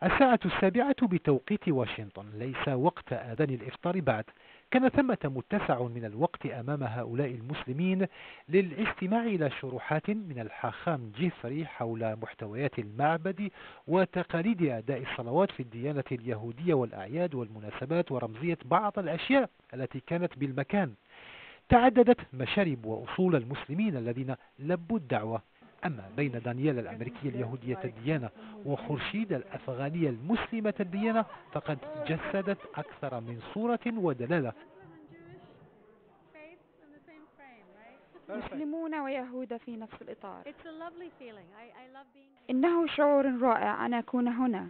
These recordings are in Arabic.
الساعة 7 بتوقيت واشنطن، ليس وقت آذان الإفطار بعد. كان ثمة متسع من الوقت أمام هؤلاء المسلمين للاستماع إلى شروحات من الحاخام جيفري حول محتويات المعبد وتقاليد أداء الصلوات في الديانة اليهودية والأعياد والمناسبات ورمزية بعض الأشياء التي كانت بالمكان. تعددت مشارب وأصول المسلمين الذين لبوا الدعوة. أما بين دانيال الأمريكية اليهودية الديانة وخورشيد الأفغانية المسلمة الديانة فقد جسدت أكثر من صورة ودلالة. مسلمون ويهود في نفس الإطار. إنه شعور رائع أن أكون هنا.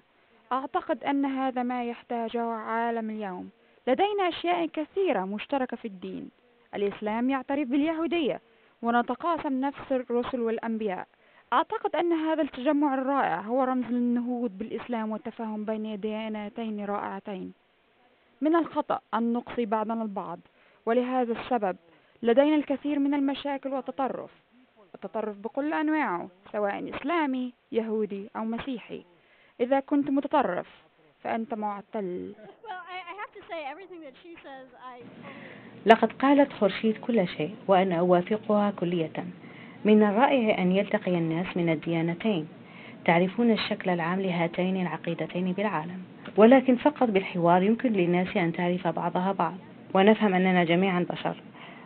أعتقد أن هذا ما يحتاجه عالم اليوم. لدينا أشياء كثيرة مشتركة في الدين. الإسلام يعترف باليهودية ونتقاسم نفس الرسل والأنبياء. أعتقد أن هذا التجمع الرائع هو رمز للنهوض بالإسلام والتفاهم بين ديانتين رائعتين. من الخطأ أن نقصي بعضنا البعض، ولهذا السبب لدينا الكثير من المشاكل والتطرف. التطرف بكل أنواعه، سواء إسلامي، يهودي أو مسيحي. إذا كنت متطرف فأنت معتل. لقد قالت خورشيد كل شيء وأنا أوافقها كلية. من الرائع أن يلتقي الناس من الديانتين. تعرفون الشكل العام لهاتين العقيدتين بالعالم، ولكن فقط بالحوار يمكن للناس أن تعرف بعضها بعض ونفهم أننا جميعا بشر.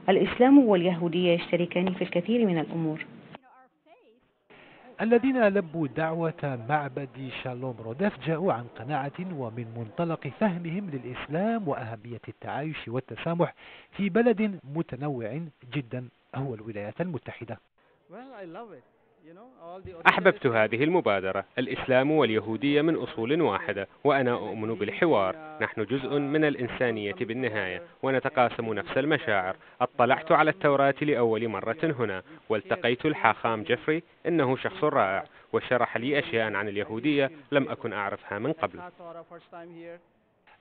الإسلام واليهودية يشتركان في الكثير من الأمور. الذين لبوا دعوة معبد شالوم رودف جاءوا عن قناعة ومن منطلق فهمهم للإسلام وأهمية التعايش والتسامح في بلد متنوع جدا هو الولايات المتحدة. أحببت هذه المبادرة. الإسلام واليهودية من أصول واحدة، وأنا أؤمن بالحوار. نحن جزء من الإنسانية بالنهاية ونتقاسم نفس المشاعر. اطلعت على التوراة لأول مرة هنا، والتقيت الحاخام جيفري. إنه شخص رائع وشرح لي أشياء عن اليهودية لم أكن أعرفها من قبل.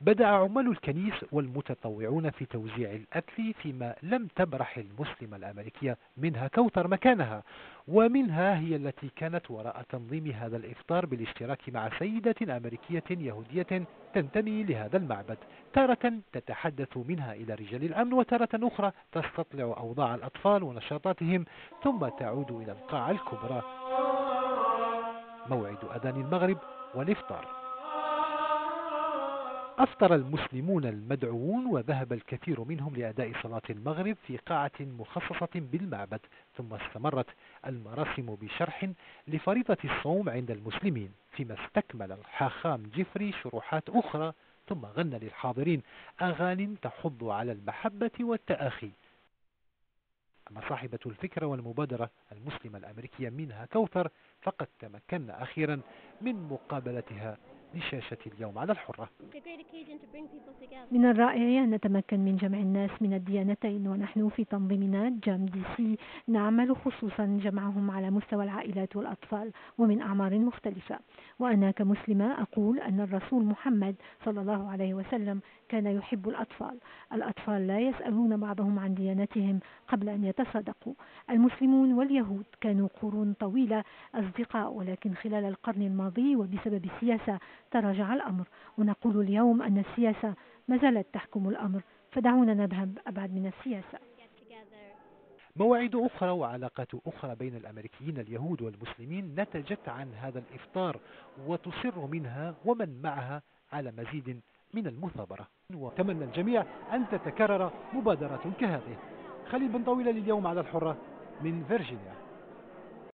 بدأ عمال الكنيس والمتطوعون في توزيع الأكل، فيما لم تبرح المسلمة الأمريكية منها كوثر مكانها، ومنها هي التي كانت وراء تنظيم هذا الإفطار بالاشتراك مع سيدة أمريكية يهودية تنتمي لهذا المعبد. تارة تتحدث منها إلى رجال الأمن، وتارة أخرى تستطلع أوضاع الأطفال ونشاطاتهم، ثم تعود إلى القاعة الكبرى. موعد أذان المغرب والإفطار. أفطر المسلمون المدعوون وذهب الكثير منهم لأداء صلاة المغرب في قاعة مخصصة بالمعبد، ثم استمرت المراسم بشرح لفريضة الصوم عند المسلمين، فيما استكمل الحاخام جيفري شروحات أخرى، ثم غنى للحاضرين أغاني تحض على المحبة والتآخي. أما صاحبة الفكرة والمبادرة المسلمة الأمريكية منها كوثر فقد تمكنا أخيرا من مقابلتها لشاشة اليوم على الحرة. من الرائع أن نتمكن من جمع الناس من الديانتين، ونحن في تنظيمنا جام دي سي نعمل خصوصا جمعهم على مستوى العائلات والأطفال ومن أعمار مختلفة. وأنا كمسلمة أقول أن الرسول محمد صلى الله عليه وسلم كان يحب الأطفال. الأطفال لا يسألون بعضهم عن ديانتهم قبل أن يتصادقوا. المسلمون واليهود كانوا قرون طويلة أصدقاء، ولكن خلال القرن الماضي وبسبب السياسة تراجع الأمر، ونقول اليوم أن السياسة ما زالت تحكم الأمر، فدعونا نذهب أبعد من السياسة. مواعيد أخرى وعلاقات أخرى بين الأمريكيين اليهود والمسلمين نتجت عن هذا الإفطار، وتصر منها ومن معها على مزيد من المثابرة. وتمنى الجميع أن تتكرر مبادرة كهذه. خليل بن طويلة لليوم على الحرة من فيرجينيا.